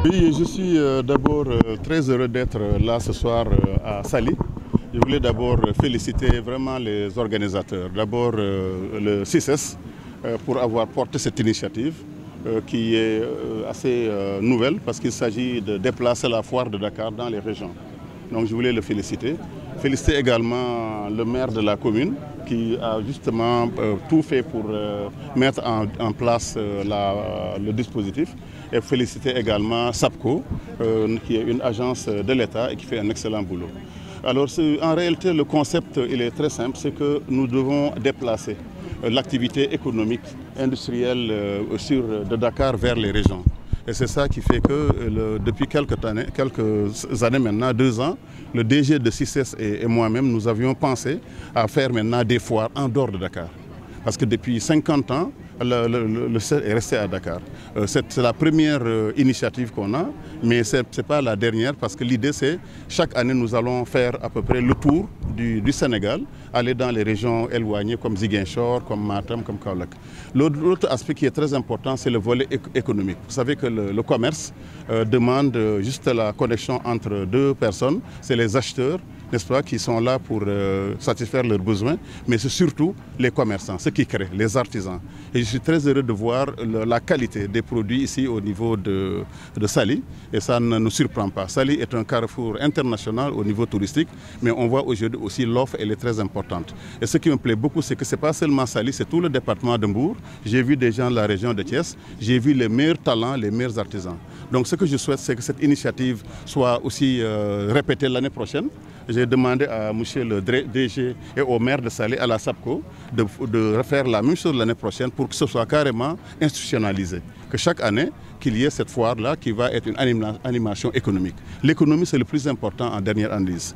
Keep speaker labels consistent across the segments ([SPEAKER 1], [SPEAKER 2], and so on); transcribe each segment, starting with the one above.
[SPEAKER 1] Oui, je suis d'abord très heureux d'être là ce soir à Saly. Je voulais d'abord féliciter vraiment les organisateurs. D'abord le CICES pour avoir porté cette initiative qui est assez nouvelle parce qu'il s'agit de déplacer la foire de Dakar dans les régions. Donc je voulais le féliciter. Féliciter également le maire de la commune qui a justement tout fait pour mettre en place le dispositif. Et féliciter également SAPCO, qui est une agence de l'État et qui fait un excellent boulot. Alors en réalité, le concept il est très simple, c'est que nous devons déplacer l'activité économique, industrielle de Dakar vers les régions. Et c'est ça qui fait que depuis quelques années maintenant, 2 ans, le DG de CICES et moi-même, nous avions pensé à faire maintenant des foires en dehors de Dakar. Parce que depuis 50 ans, le CICES est resté à Dakar. C'est la première initiative qu'on a, mais ce n'est pas la dernière parce que l'idée c'est chaque année nous allons faire à peu près le tour du Sénégal, aller dans les régions éloignées comme Ziguinchor, comme Matam, comme Kaolack. L'autre aspect qui est très important, c'est le volet économique. Vous savez que le commerce demande juste la connexion entre deux personnes, c'est les acheteurs, n'est-ce pas, qui sont là pour satisfaire leurs besoins, mais c'est surtout les commerçants, ceux qui créent, les artisans. Et je suis très heureux de voir la qualité des produits ici au niveau de Saly, et ça ne nous surprend pas. Saly est un carrefour international au niveau touristique, mais on voit aujourd'hui aussi l'offre, elle est très importante. Et ce qui me plaît beaucoup, c'est que ce n'est pas seulement Saly, c'est tout le département de Mbour. J'ai vu des gens de la région de Thiès, j'ai vu les meilleurs talents, les meilleurs artisans. Donc ce que je souhaite, c'est que cette initiative soit aussi répétée l'année prochaine. J'ai demandé à M. le DG et au maire de Saly, à la SAPCO, de refaire la même chose l'année prochaine pour que ce soit carrément institutionnalisé. Que chaque année, qu'il y ait cette foire-là qui va être une animation économique. L'économie, c'est le plus important en dernière analyse.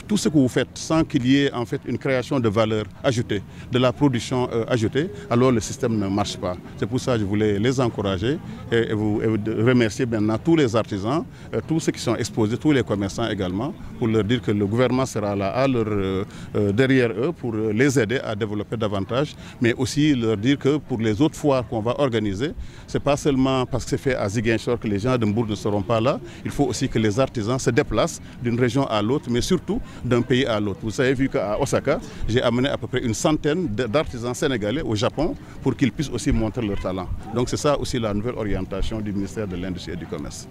[SPEAKER 1] Tout ce que vous faites sans qu'il y ait en fait une création de valeur ajoutée, de la production ajoutée, alors le système ne marche pas. C'est pour ça que je voulais les encourager et vous remercier maintenant tous les artisans, tous ceux qui sont exposés, tous les commerçants également, pour leur dire que le gouvernement sera là derrière eux pour les aider à développer davantage, mais aussi leur dire que pour les autres foires qu'on va organiser, ce n'est pas seulement parce que c'est fait à Ziguinchor que les gens de Mbour ne seront pas là. Il faut aussi que les artisans se déplacent d'une région à l'autre, mais surtout d'un pays à l'autre. Vous avez vu qu'à Osaka, j'ai amené à peu près une centaine d'artisans sénégalais au Japon pour qu'ils puissent aussi montrer leur talent. Donc c'est ça aussi la nouvelle orientation du ministère de l'Industrie et du Commerce.